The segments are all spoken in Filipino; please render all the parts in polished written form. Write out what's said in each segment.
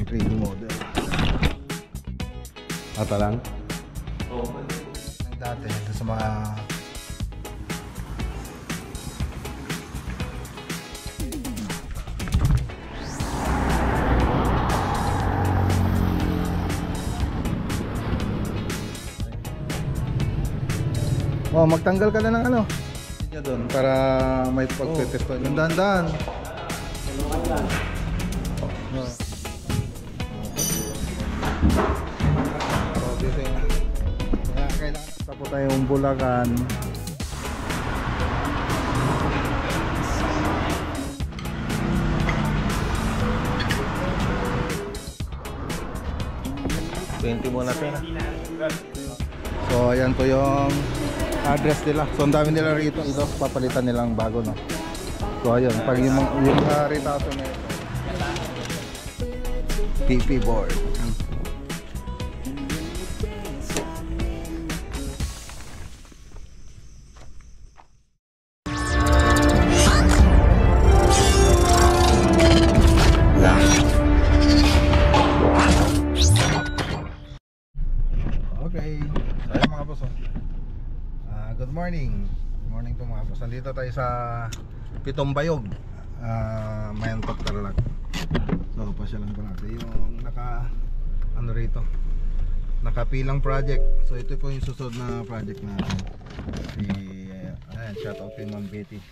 ng 3D model. Ata lang? Oo. Ng dati, ito sa mga oh, magtanggal ka na ng ano niya doon para may pagtetesto. Yung dahan-dahan. Kailangan sa po tayong Bulacan. Muna tayo. So ayan po yung address nila. So ang dami nila rito. Ito papalitan nilang bago, no. So ayun, pag yung retaso na ito, PP board. Okay, so ayun mga boss, good morning. Good morning po mga boss. Nandito tayo sa Pitong Bayog, Mayantok, Tarlac. So pasyalan po natin yung ano rito, nakapilang project. So ito po yung susunod na project natin. Ayan, shout out kay Ma'am Betty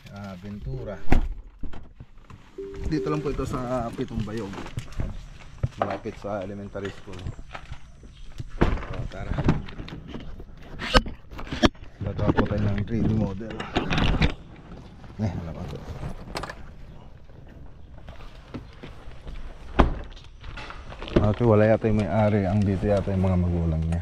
Ventura. Dito lang po ito sa Pitong Bayog, malapit sa elementary school. So tara, gagawa po tayo ng 3D model. Wala pa ito. Okay, wala yata yung may-ari. Ang dito yata yung mga magulang niya.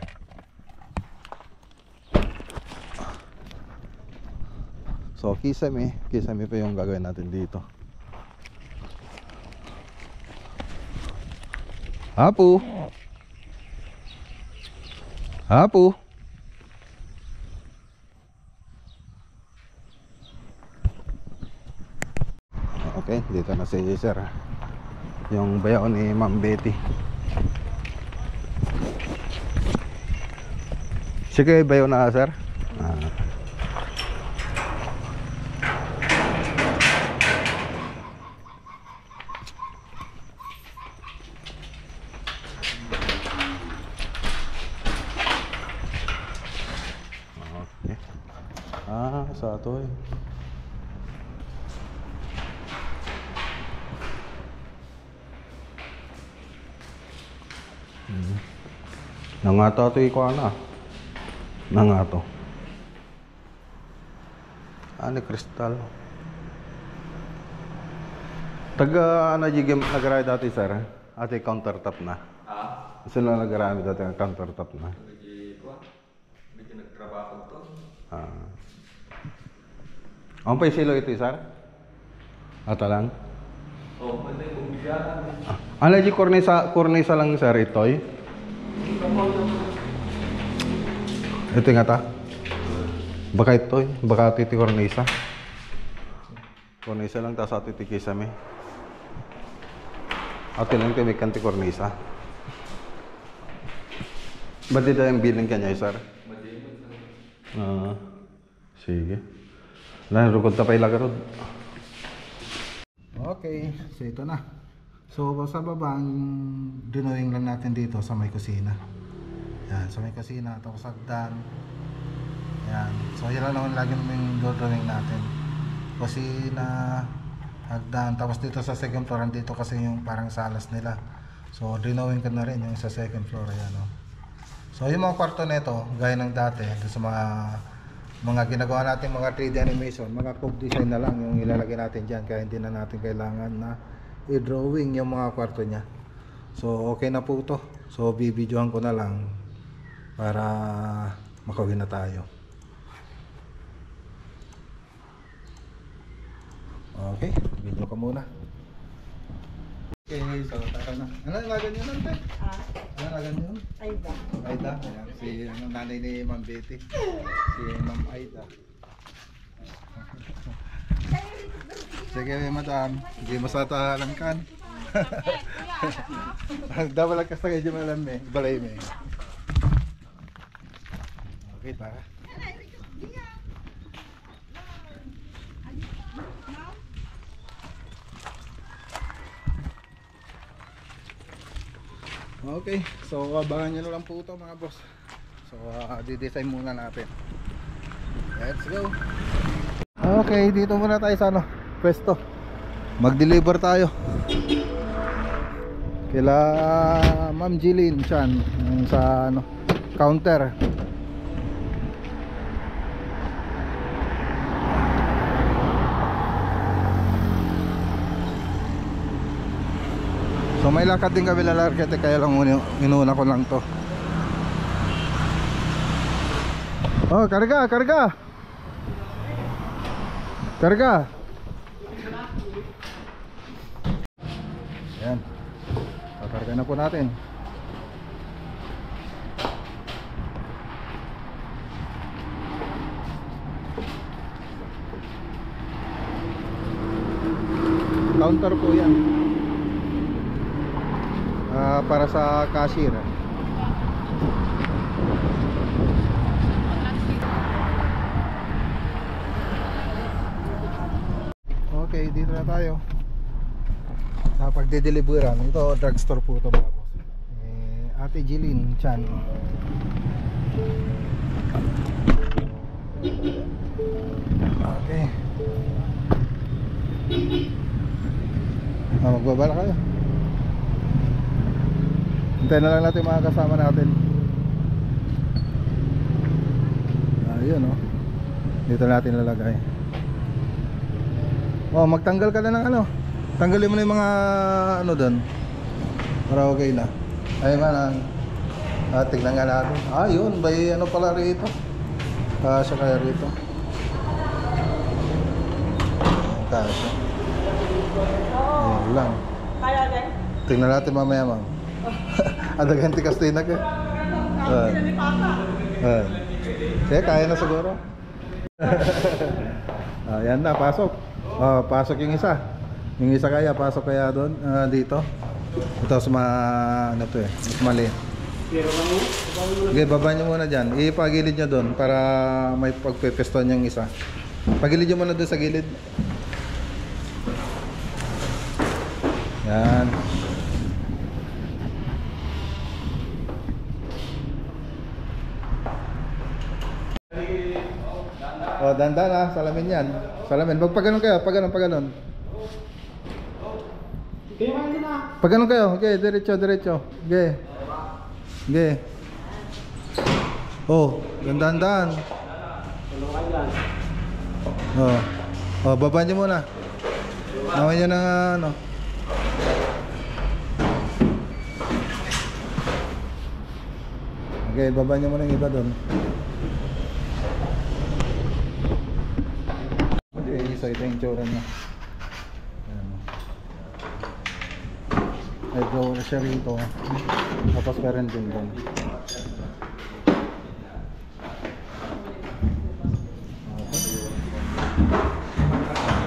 So kisame pa yung gagawin natin dito. Hapu. Okay, dito na si sir, yung bayaw ni Ma'am Betty. Sige, bayaw na sir. Okay. Sa ito eh. Nangato ito iko na. Nangato. Ano kristal? Taga ano jigem nagaray dati sir? Ate countertop na. Sila nagarami dati ng countertop na. Medyo nagtrabaho to. Ang pa silo ito sir? Ata lang? Oo, pwede kung bigyan. Ano di cornisa lang sir ito eh? Ito nga ta? Baka ito eh, baka ito cornisa. Cornisa lang ta sa ito kisame. Ate lang ito may kanti cornisa. Ba't dito yung billing kanya sir? Sige. Rukod ta pa ilagarod. Okay, so ito na. So sa baba, drawing lang natin dito sa may kusina. Yan, sa may kusina, tapos hagdan. Yan, so yan lang naman lagi namin drawing natin. Kusina, hagdan, tapos dito sa second floor, dito kasi yung parang salas nila. So drawing ko na rin yung sa second floor, yan o. So yung mga kwarto nito, gaya ng dati, sa mga ginagawa natin mga 3D animation, mga code design na lang yung ilalagay natin dyan, kaya hindi na natin kailangan na i-drawing yung mga kwarto nya. So okay na po to. So bibidyohan ko na lang para makauwi na tayo. Okay, video ka muna. Okay, so tara na. Ano lagan nyo lang, Tay? Ano lagan nyo? Aida. Aida? Ayan, si nanay ni Ma'am Betty. Si Ma'am Aida. Sige, madam. Hindi masatahalan kan. Dapat lang kasta kayo malam eh. Balay mo eh. Okay, para. Okay, so abangan nyo na lang po ito mga boss. So di-design muna natin. Let's go. Okay, dito muna tayo sa ano, pwesto. Mag-deliver tayo kila Ma'am Jilin Chan yung sa ano, counter. So may lakad din kami lalarkete kaya lang inuna ko lang to. Oh, karga, karga. Karga. Ayan. Kakarga na po natin. Counter po yan. Para sa cashier. Okay, dito na tayo sa pagde-deliveran. Ito drugstore po ito mga boss. Ate Jilin Chan. Okay. Magbabala kayo. Hintayin na lang natin mga kasama natin. Ayun oh. Dito natin lalagay. Oh, magtanggal ka na ng ano. Tanggalin mo na yung mga ano doon. Para okay na. Ay man. Tignan nga natin. Yun, may ano pala rito. Kasya kaya rito. Kasya. Ayun lang. Kaya din? Tingnan natin mamaya, ma'am. Adaganti kastina ka. Kaya kaya na siguro. Yan na, pasok. Pasok yung isa. Yung isa kaya, pasok kaya doon, dito. Ito ano to eh, mas mali. Okay, baba nyo muna dyan. Ipagilid nyo doon para may pagpipeston yung isa. Pagilid nyo muna doon sa gilid. Yan. Dandan ah, salamin yan. Salamin. Pagpaganon kayo, paganon. Paganon kayo. Okay, diretso. Okay. Oh, dandan. Baba nyo muna. Nawan nyo ng ano. Okay, baba nyo muna yung iba doon. So ito yung tsura niya. May drawer siya rito. Tapos meron din doon.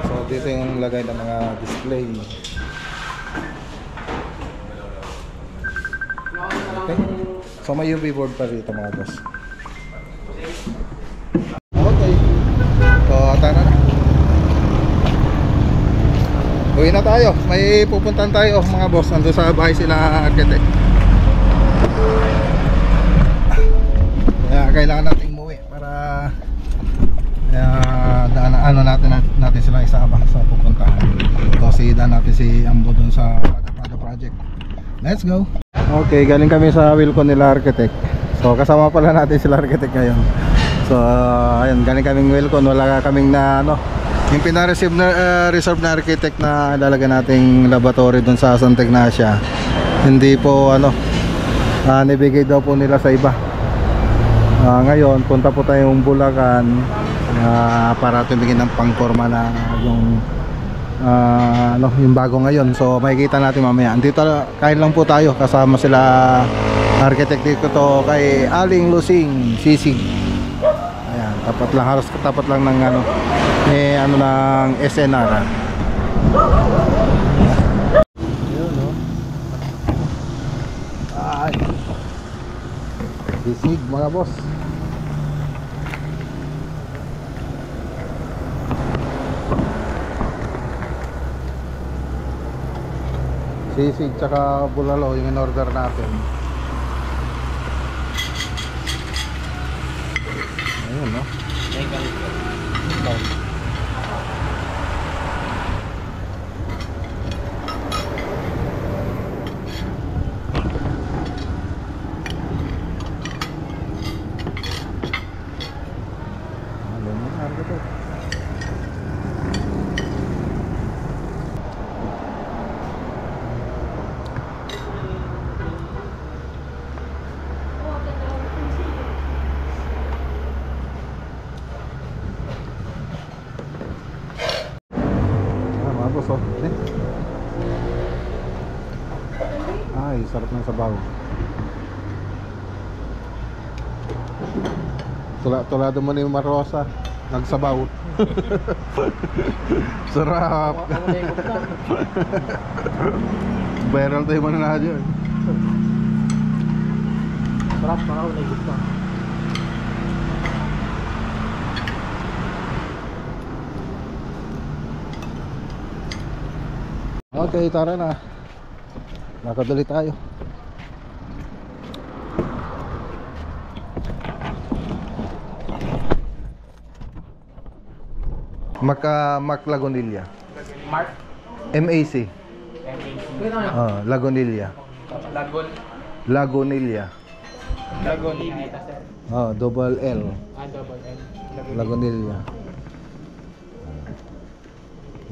So dito yung lagay ng mga display. Okay. So may UV board pa rito mga boss. Okay. So tara na. Uwi na tayo. May pupuntahan tayo mga boss. Nandun sa bahay sila architect. Kaya kailangan natin umuwi para natin sila isama sa pupuntahan. Ito si natin si Ambo dun sa Pada project. Let's go. Okay, galing kami sa Wilcon nila architect. So kasama pala natin sila architect ngayon. So ayun, galing kaming Wilcon. Wala kaming na ano, yung pinareserve na architect na lalaga nating laboratory dun sa Santa Ignacia, hindi po ano, nibigay daw po nila sa iba. Ngayon punta po tayong Bulacan para tumingin ng pangporma na yung yung bago ngayon. So makikita natin mamaya. Andito kain lang po tayo kasama sila architect dito kay Aling Lusing Sisig. Ayan, halos tapat lang ng ano, ng SNR. Ayun, Sisig mga boss. Sisig tsaka bulalo yung in-order natin. Ayun, no? Oh. Ay, sarap ng sabaw. Tulado mo ni Marosa, nagsabaw. Sarap. Viral tayo man na dyan. Sarap, parang wala yung gusto. Okay, tara na. Nakadali tayo. Mac Lagunilla. Mark? MAC. Lagunilla. Lagunilla. Double L. Double L. Lagunilla.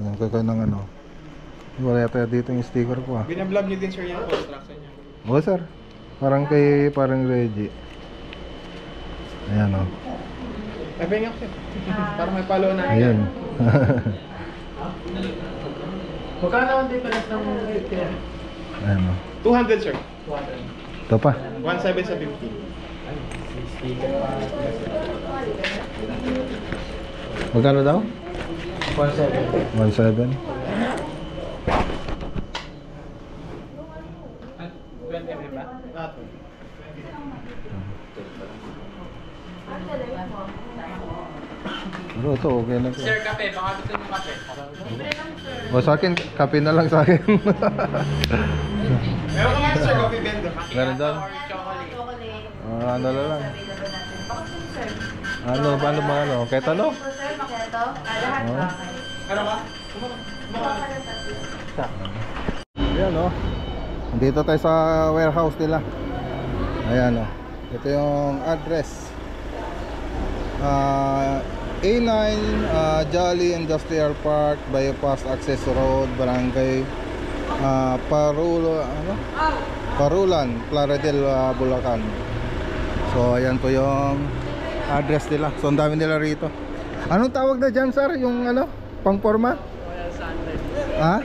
Yan kayo ng ano. Wala yata dito yung sticker ko. Binablog niyo din sir yung construction niya. Oo sir. Parang parang Reggie. Ayan o. Nabing ako sir. Parang may follow na. Ayan. Magkano ang difference ng 50? Ayan o. 200 sir. 200. Ito pa. 17 sa 50. Magkano daw? 17. 1.7. 20 mm ba? Pero ito okay na ito. Sir, kape. Baka gusto niyo kape. O sa akin, kape na lang sa akin. Meron ka nga sir, coffee vendor. Meron daw? Or chocolate. Ano na lang. Ano ba ano? Kahit ano? Oh. Ano ba? Ayan o. Dito tayo sa warehouse nila. Ayan o. Ito yung address. A9 Jolly Industrial Park, Bypass Access Road, Barangay Parulan, Plaridel, Bulacan. So ayan po yung address nila. So ang dami nila rito. Anong tawag na dyan sir? Yung ano? Pangporma? Ha?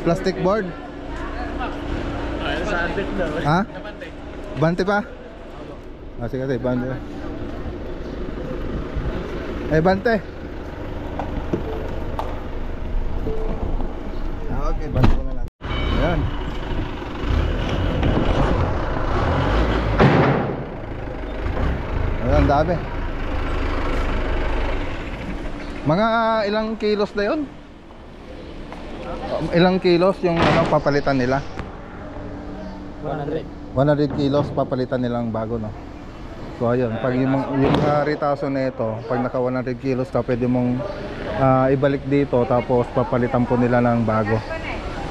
Plastic board? Ha? Bante pa? Sige tayo, bante. Bante. Okay, bante ko na lang. Ayan. Ayan, dami. Mga ilang kilos na yun? Ilang kilos yung papalitan nila? 100 kilos papalitan nilang bago, no? So ayun, pag yung 3,000 na ito, pag naka 100 kilos ka, pwede mong ibalik dito, tapos papalitan po nila ng bago,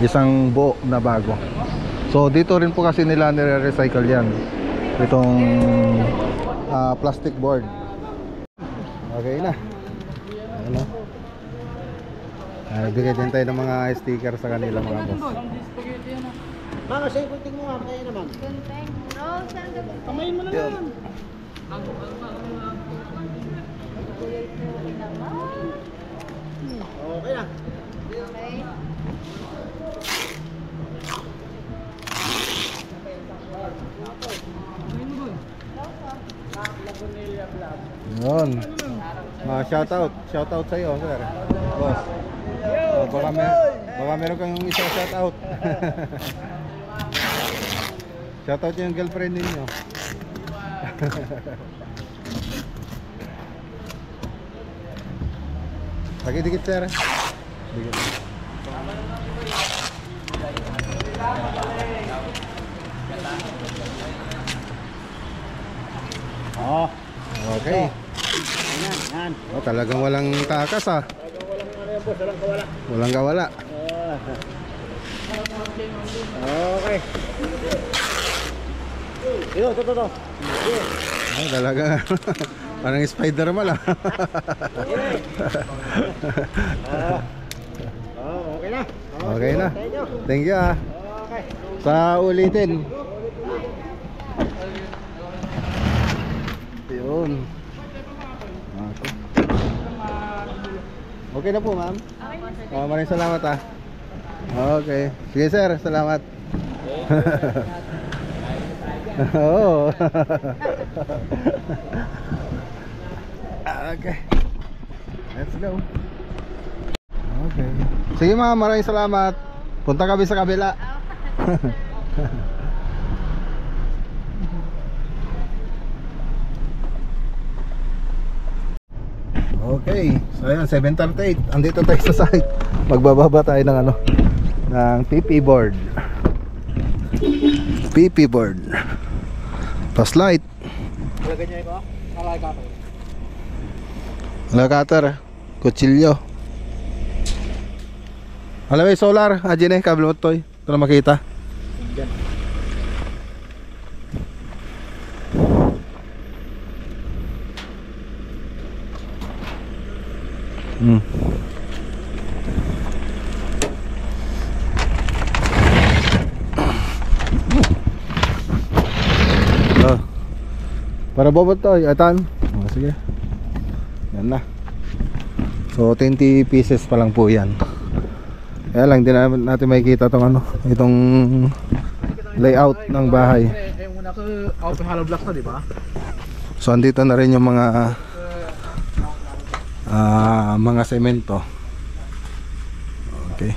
isang buo na bago. So dito rin po kasi nila nire-recycle yan, itong plastic board. Okay na. Ano? Bigay din tayo ng mga sticker sa kanila mga boss. Mama, sa'yo puting mo nga, kaya naman. Kamayin mo na lang. Okay na. Yun. Shout out sa iyo, sir. Boss. Baka meron kang isa shout out. Shout out yung girlfriend ninyo. Lagi dikit sir. Dikit. Oh, Okay. yan. Oh, talagang walang takas ah. Walang ano yan boss, walang kawala. Walang kawala. Okay. Ito. Ay, talaga. Parang Spider-Man ah. Okay na. Okay na. Thank you. Thank you ah. Okay. Sa ulitin. Yun. Okay na po ma'am. Maraming salamat ah. Okay. Sige sir, salamat. Oo. Okay. Let's go. Okay. Sige ma'am, maraming salamat. Punta kami sa kabila. Okay. So ayan, 7:38. Andito tayo sa site. Magbababa tayo ng ano, ng PP board. PP board. Plus light. Lagyan niyo ito. Alay ka pa. Wala cutter, kutsilyo. Alam mo yung solar, adyan eh, kabel mo toy. Ito na makita. Oh. Para bobot to, atan. Oh, sige. Yan na. So 20 pieces pa lang po yan. Kaya lang din natin makikita tong ano, itong layout ng bahay. Yung una ko, out hollow blocks na, di ba? So andito na rin yung mga semento. Okay.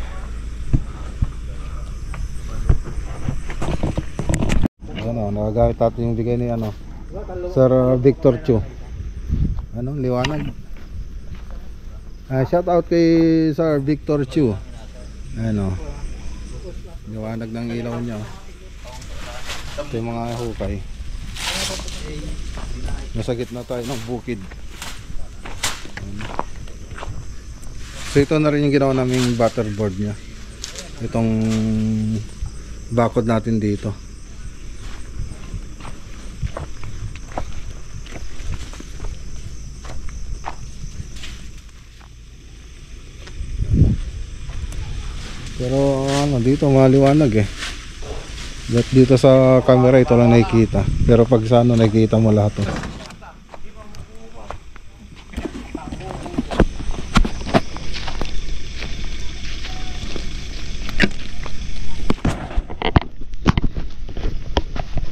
Ano, nagagamit natin yung bigay ni ano, Sir Victor Chu. Ano, liwanag. Shout out kay Sir Victor Chu. Ano, liwanag ng ilaw niya. Ito yung mga hukay. Nasa gitna tayo ng bukid. So ito na rin yung ginawa naming butterboard niya. Itong bakod natin dito. Pero ano, dito maliwanag eh. Dito sa camera ito lang nakikita. Pero pag sa ano nakikita mo lahat to.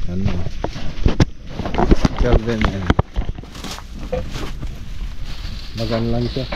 Ano? Kelvin yan. Magan lang siya.